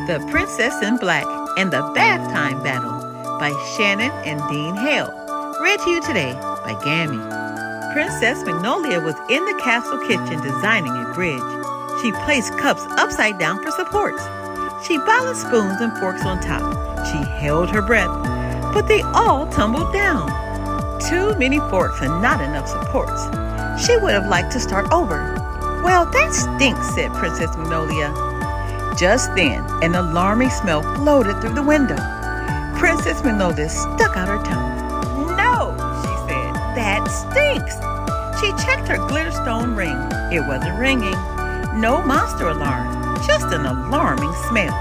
The Princess in Black and the Bathtime Battle by Shannon and Dean Hale. Read to you today by Gammy. Princess Magnolia was in the castle kitchen designing a bridge. She placed cups upside down for supports. She balanced spoons and forks on top. She held her breath, but they all tumbled down. Too many forks and not enough supports. She would have liked to start over. "Well, that stinks," said Princess Magnolia. Just then, an alarming smell floated through the window. Princess Magnolia stuck out her tongue. "No," she said, "that stinks." She checked her glitterstone ring. It wasn't ringing. No monster alarm, just an alarming smell.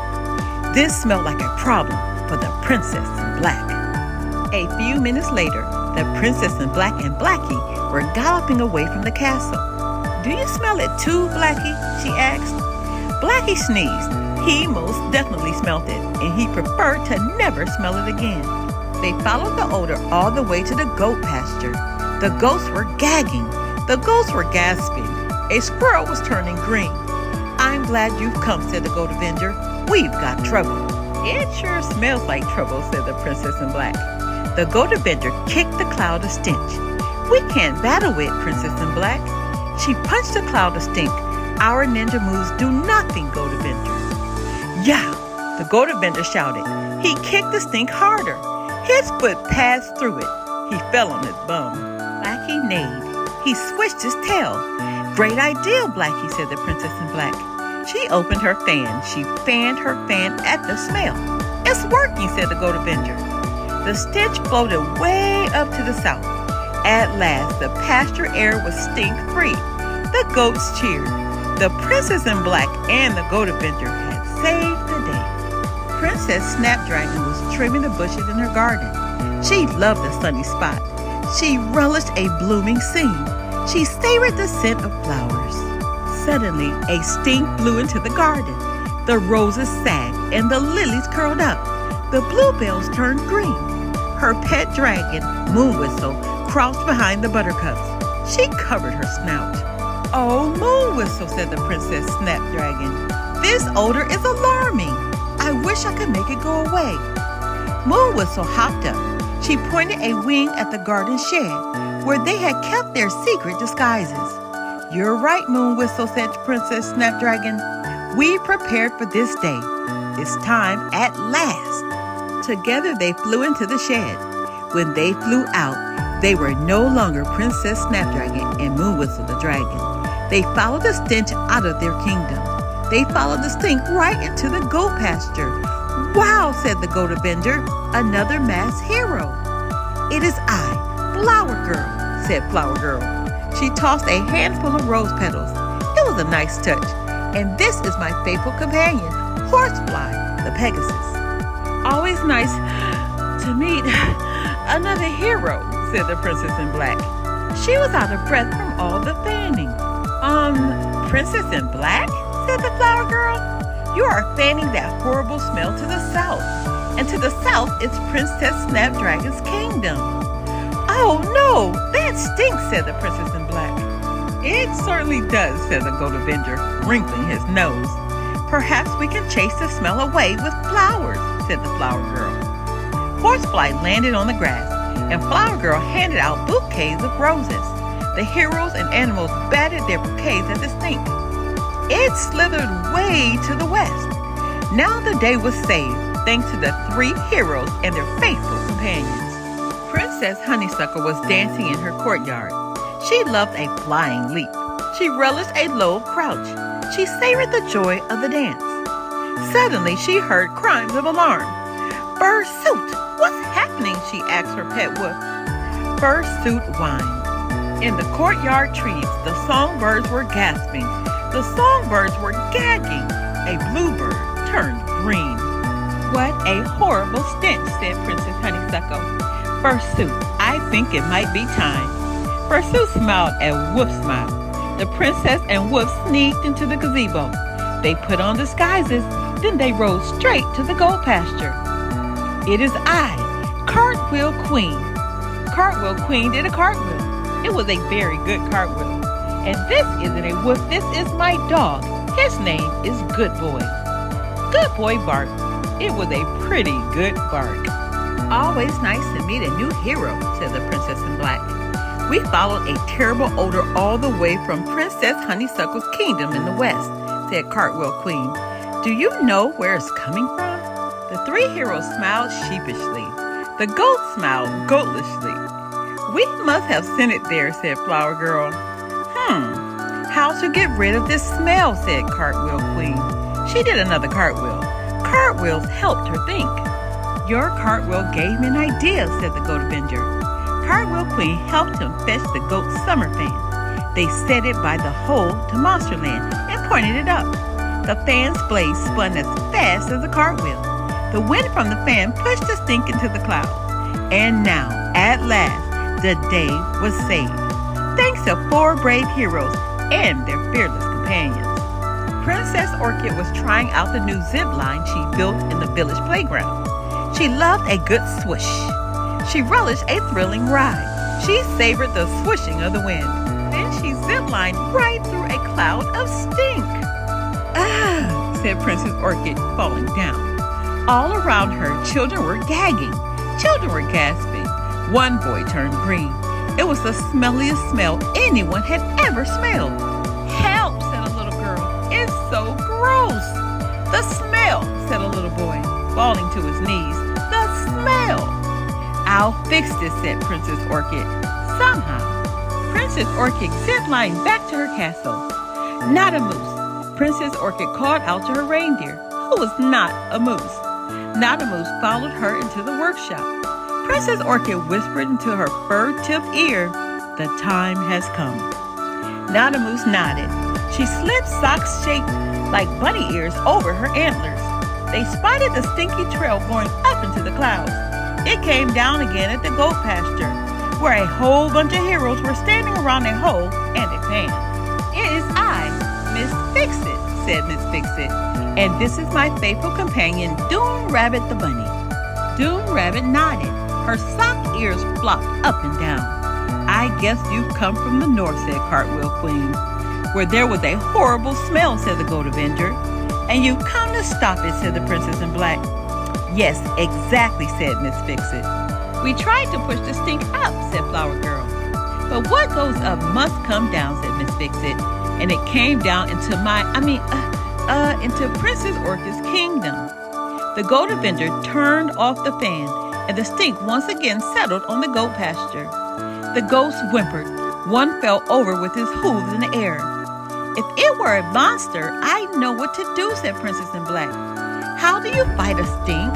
This smelled like a problem for the Princess in Black. A few minutes later, the Princess in Black and Blackie were galloping away from the castle. "Do you smell it too, Blackie?" she asked. Blackie sneezed. He most definitely smelled it, and he preferred to never smell it again. They followed the odor all the way to the goat pasture. The goats were gagging. The goats were gasping. A squirrel was turning green. "I'm glad you've come," said the goat avenger. "We've got trouble." "It sure smells like trouble," said the Princess in Black. The goat avenger kicked the cloud of stench. "We can't battle it, Princess in Black." She punched the cloud of stink. "Our ninja moves do nothing, Goat Avenger." "Yeah!" the Goat Avenger shouted. He kicked the stink harder. His foot passed through it. He fell on his bum. Blackie neighed. He switched his tail. "Great idea, Blackie," said the Princess in Black. She opened her fan. She fanned her fan at the smell. "It's working," said the Goat Avenger. The stench floated way up to the south. At last, the pasture air was stink-free. The goats cheered. The Princess in Black and the Goat Avenger had saved the day. Princess Snapdragon was trimming the bushes in her garden. She loved the sunny spot. She relished a blooming scene. She savored the scent of flowers. Suddenly, a stink blew into the garden. The roses sagged and the lilies curled up. The bluebells turned green. Her pet dragon, Moon Whistle, crouched behind the buttercups. She covered her snout. "Oh, Moon Whistle," said the Princess Snapdragon. "This odor is alarming. I wish I could make it go away." Moon Whistle hopped up. She pointed a wing at the garden shed, where they had kept their secret disguises. "You're right, Moon Whistle," said Princess Snapdragon. "We prepared for this day. It's time at last." Together they flew into the shed. When they flew out, they were no longer Princess Snapdragon and Moon Whistle the dragon. They followed the stench out of their kingdom. They followed the stink right into the goat pasture. "Wow," said the Goat Avenger, "another masked hero." "It is I, Flower Girl," said Flower Girl. She tossed a handful of rose petals. It was a nice touch. "And this is my faithful companion, Horsefly, the Pegasus." "Always nice to meet another hero," said the Princess in Black. She was out of breath from all the fanning. Princess in Black?" said the Flower Girl. "You are fanning that horrible smell to the south. And to the south is Princess Snapdragon's kingdom." "Oh no, that stinks," said the Princess in Black. "It certainly does," said the Goat Avenger, wrinkling his nose. "Perhaps we can chase the smell away with flowers," said the Flower Girl. Horsefly landed on the grass, and Flower Girl handed out bouquets of roses. The heroes and animals batted their bouquets at the stink. It slithered way to the west. Now the day was saved, thanks to the 3 heroes and their faithful companions. Princess Honeysuckle was dancing in her courtyard. She loved a flying leap. She relished a low crouch. She savored the joy of the dance. Suddenly, she heard cries of alarm. "Fursuit, what's happening?" she asked her pet wolf. Fursuit whined. In the courtyard trees, the songbirds were gasping. The songbirds were gagging. A bluebird turned green. "What a horrible stench," said Princess Honeysuckle. "Fursuit, I think it might be time." Fursuit smiled at Wolf's smile. The princess and Wolf sneaked into the gazebo. They put on disguises, then they rode straight to the goat pasture. "It is I, Cartwheel Queen." Cartwheel Queen did a cartwheel. It was a very good cartwheel. "And this isn't a wolf, this is my dog. His name is Good Boy." Good boy bark. It was a pretty good bark. Always nice to meet a new hero, said the Princess in Black. We followed a terrible odor all the way from Princess Honeysuckle's kingdom in the west, said Cartwheel Queen. Do you know where it's coming from? The three heroes smiled sheepishly. The goat smiled goatlishly. We must have sent it there, said Flower Girl. How to get rid of this smell, said Cartwheel Queen. She did another cartwheel. Cartwheels helped her think. Your cartwheel gave me an idea, said the Goat Avenger. Cartwheel Queen helped him fetch the goat's summer fan. They set it by the hole to Monsterland and pointed it up. The fan's blade spun as fast as a cartwheel. The wind from the fan pushed the stink into the clouds. And now, at last, the day was saved. Thanks to 4 brave heroes and their fearless companions. Princess Orchid was trying out the new zip line she built in the village playground. She loved a good swoosh. She relished a thrilling ride. She savored the swishing of the wind. Then she ziplined right through a cloud of stink. Ah, said Princess Orchid, falling down. All around her, children were gagging. Children were gasping. One boy turned green. It was the smelliest smell anyone had ever smelled. Help, said a little girl. It's so gross. The smell, said a little boy, falling to his knees. The smell. I'll fix this, said Princess Orchid. Somehow. Princess Orchid ziplined back to her castle. Not a moose. Princess Orchid called out to her reindeer, who was not a moose. Not a moose followed her into the workshop. Princess Orchid whispered into her fur-tipped ear, the time has come. Not a moose nodded. She slipped socks shaped like bunny ears over her antlers. They spotted the stinky trail going up into the clouds. It came down again at the goat pasture, where a whole bunch of heroes were standing around a hole and a pan. It is I, Miss Fix-It, said Miss Fix-It, and this is my faithful companion, Doom Rabbit the bunny. Doom Rabbit nodded. Her sock ears flopped up and down. I guess you've come from the north, said Cartwheel Queen, where there was a horrible smell, said the Goat Avenger. And you've come to stop it, said the Princess in Black. Yes, exactly, said Miss Fix-It. We tried to push the stink up, said Flower Girl. But what goes up must come down, said Miss Fix-It. And it came down into into Princess Orchid's kingdom. The Goat Avenger turned off the fan, and the stink once again settled on the goat pasture. The goats whimpered. One fell over with his hooves in the air. If it were a monster, I'd know what to do, said Princess in Black. How do you fight a stink?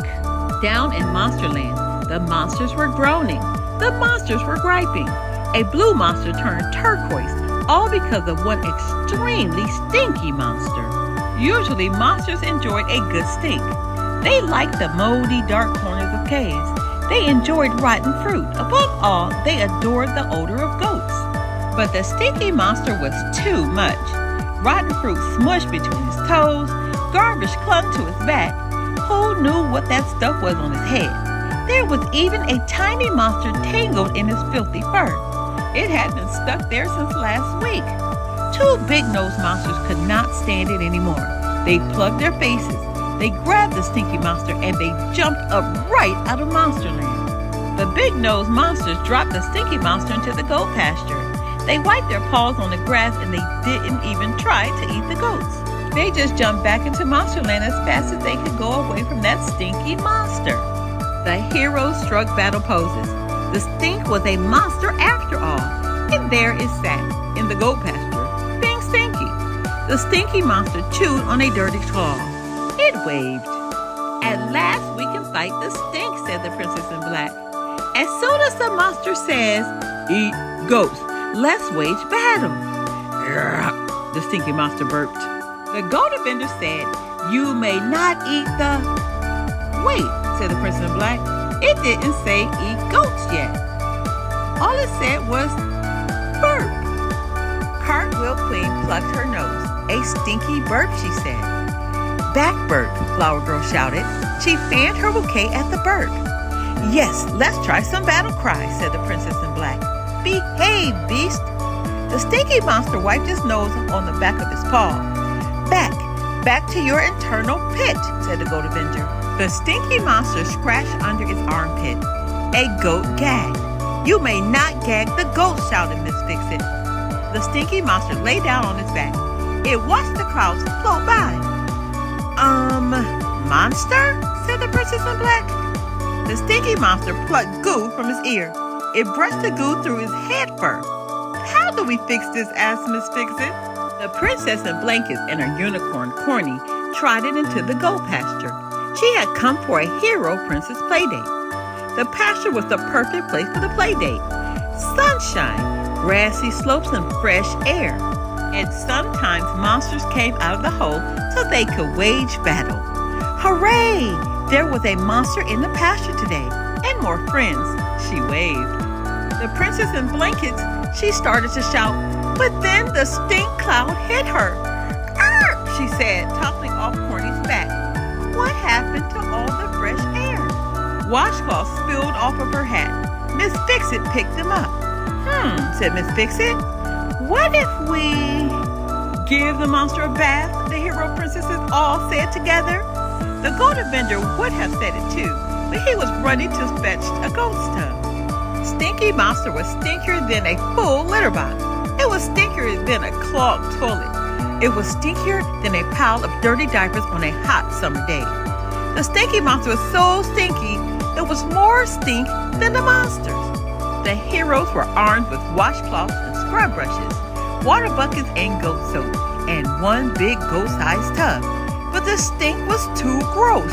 Down in Monsterland, the monsters were groaning. The monsters were griping. A blue monster turned turquoise, all because of one extremely stinky monster. Usually, monsters enjoyed a good stink. They liked the moldy, dark corners of caves. They enjoyed rotten fruit. Above all, they adored the odor of goats. But the stinky monster was too much. Rotten fruit smushed between his toes. Garbage clung to his back. Who knew what that stuff was on his head? There was even a tiny monster tangled in his filthy fur. It had been stuck there since last week. 2 big-nosed monsters could not stand it anymore. They plugged their faces. They grabbed the stinky monster and they jumped up right out of Monsterland. The big-nosed monsters dropped the stinky monster into the goat pasture. They wiped their paws on the grass and they didn't even try to eat the goats. They just jumped back into Monsterland as fast as they could go away from that stinky monster. The heroes struck battle poses. The stink was a monster after all. And there it sat in the goat pasture, being stinky. The stinky monster chewed on a dirty claw. It waved. At last we can fight the stink, said the Princess in Black. As soon as the monster says, eat goats, let's wage battle. The stinky monster burped. The Goat Avenger said, you may not eat the... Wait, said the Princess in Black. It didn't say eat goats yet. All it said was burp. Cartwheel Queen plucked her nose. A stinky burp, she said. Back burp, Flower Girl shouted. She fanned her bouquet at the burp. Yes, let's try some battle cries, said the Princess in Black. Behave, beast. The stinky monster wiped his nose on the back of his paw. Back, Back to your internal pit, said the Goat Avenger. The stinky monster scratched under its armpit. A goat gagged. You may not gag the goat, shouted Miss Fix-It. The stinky monster lay down on its back. It watched the clouds float by. Monster? Said the Princess in Black. The stinky monster plucked goo from his ear. It brushed the goo through his head fur. How do we fix this? Asked Miss Fix-It. The princess in blankets and her unicorn, Corny, trotted into the goat pasture. She had come for a hero princess playdate. The pasture was the perfect place for the playdate. Sunshine, grassy slopes, and fresh air. And sometimes monsters came out of the hole so they could wage battle. Hooray! There was a monster in the pasture today, and more friends. She waved. The princess in blankets, she started to shout, but then the stink cloud hit her. Arr! She said, toppling off Corny's back. What happened to all the fresh air? Washcloth spilled off of her hat. Miss Fix-It picked them up. Said Miss Fix-It. What if we give the monster a bath? The hero princesses all said together. The Goat Avenger would have said it too, but he was running to fetch a goat's tub. Stinky monster was stinkier than a full litter box. It was stinkier than a clogged toilet. It was stinkier than a pile of dirty diapers on a hot summer day. The stinky monster was so stinky, it was more stink than the monsters. The heroes were armed with washcloths and scrub brushes, water buckets and goat soap, and one big goat-sized tub. But the stink was too gross.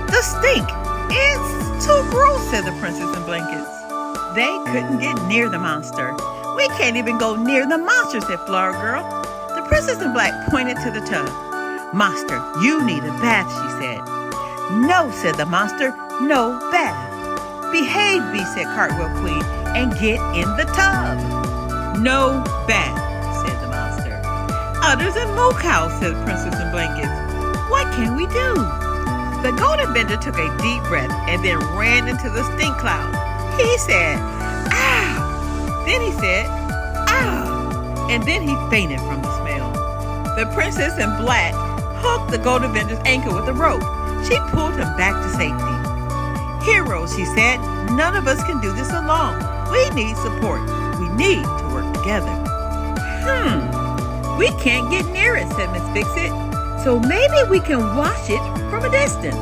The stink is too gross, said the princess in blankets. They couldn't get near the monster. We can't even go near the monster, said Flower Girl. The princess in black pointed to the tub. Monster, you need a bath, she said. No, said the monster, no bath. Behave, me, said Cartwheel Queen, and get in the tub. No bath, said the monster. Udders and moo cows, said the princess in blankets. What can we do? The Goat Avenger took a deep breath and then ran into the stink cloud. He said, ow! Then he said, ow! And then he fainted from the smell. The princess in black hooked the Goat Avenger's ankle with a rope. She pulled him back to safety. Heroes, she said, none of us can do this alone. We need support. We need to work together. We can't get near it, said Miss Fix-It. So maybe we can watch it from a distance.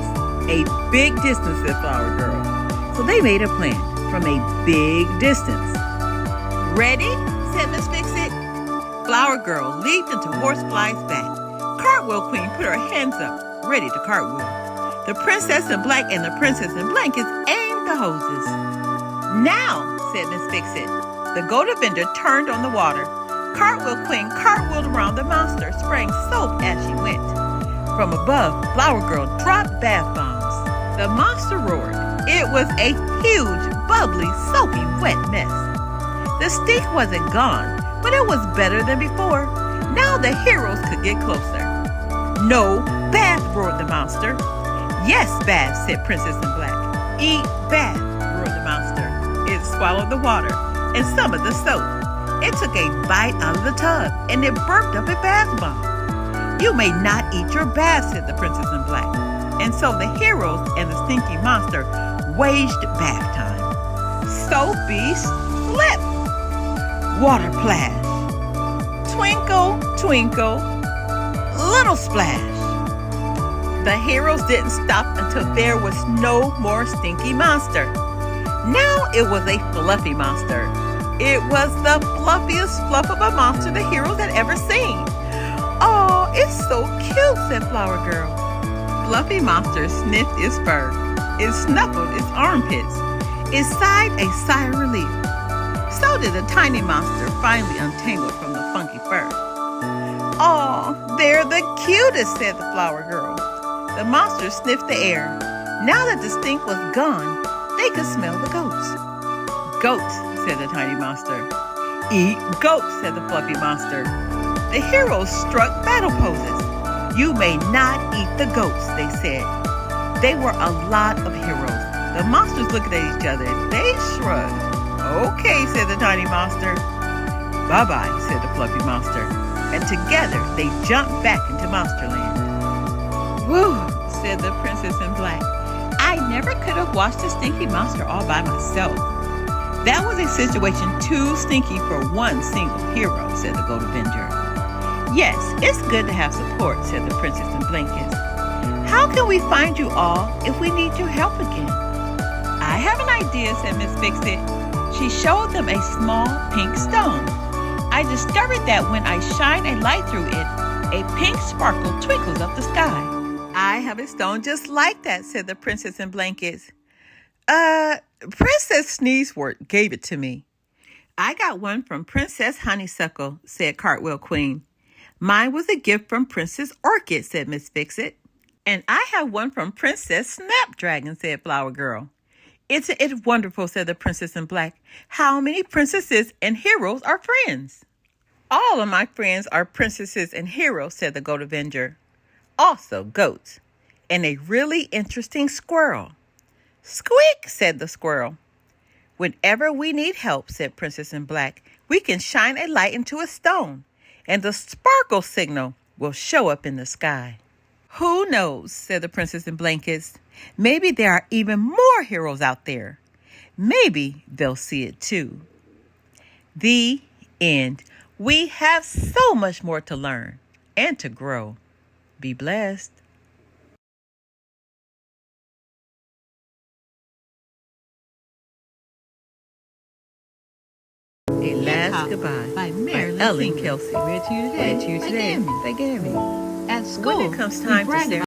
A big distance, said Flower Girl. So they made a plan from a big distance. Ready? Said Miss Fix-It. Flower Girl leaped into Horsefly's back. Cartwheel Queen put her hands up, ready to cartwheel. The princess in black and the princess in blankets aimed the hoses. Now, said Miss Fix-It. The Goat Avenger turned on the water. Cartwheel Queen cartwheeled around the monster, spraying soap as she went. From above, Flower Girl dropped bath bombs. The monster roared. It was a huge, bubbly, soaking, wet mess. The stink wasn't gone, but it was better than before. Now the heroes could get closer. No bath, roared the monster. Yes, bath, said Princess in Black. Eat bath, roared the monster. It swallowed the water and some of the soap. It took a bite out of the tub, and it burped up a bath bomb. You may not eat your bath, said the Princess in Black. And so the heroes and the stinky monster waged bath time. Soapy slip. Water plash. Twinkle, twinkle, little splash. The heroes didn't stop until there was no more stinky monster. Now it was a fluffy monster. It was the fluffiest fluff of a monster the heroes had ever seen. Oh, it's so cute, said Flower Girl. Fluffy monster sniffed its fur. It snuffled its armpits. It sighed a sigh of relief. So did the tiny monster, finally untangled from the funky fur. Oh, they're the cutest, said the Flower Girl. The monster sniffed the air. Now that the stink was gone, they could smell the goats. Goats, said the tiny monster. Eat goats, said the fluffy monster. The heroes struck battle poses. You may not eat the goats, they said. They were a lot of heroes. The monsters looked at each other. They shrugged. Okay, said the tiny monster. Bye-bye, said the fluffy monster. And together they jumped back into Monsterland. Whew, said the princess in black. I never could have watched the stinky monster all by myself. That was a situation too stinky for one single hero, said the Gold Avenger. Yes, it's good to have support, said the princess in blankets. How can we find you all if we need your help again? I have an idea, said Miss Fix-It. She showed them a small pink stone. I discovered that when I shine a light through it, a pink sparkle twinkles up the sky. I have a stone just like that, said the princess in blankets. Princess Sneezewort gave it to me. I got one from Princess Honeysuckle, said Cartwheel Queen. Mine was a gift from Princess Orchid, said Miss Fix-It. And I have one from Princess Snapdragon, said Flower Girl. It's wonderful, said the princess in black. How many princesses and heroes are friends? All of my friends are princesses and heroes, said the Goat Avenger. Also goats. And a really interesting squirrel. Squeak, said the squirrel. Whenever we need help, said Princess in black, we can shine a light into a stone, and the sparkle signal will show up in the sky. Who knows, said the princess in blankets. Maybe there are even more heroes out there. Maybe they'll see it too. The end. We have so much more to learn and to grow. Be blessed. A Last Goodbye by Ellen Kelsey. Read to you today By Gammy. At school, When it comes time to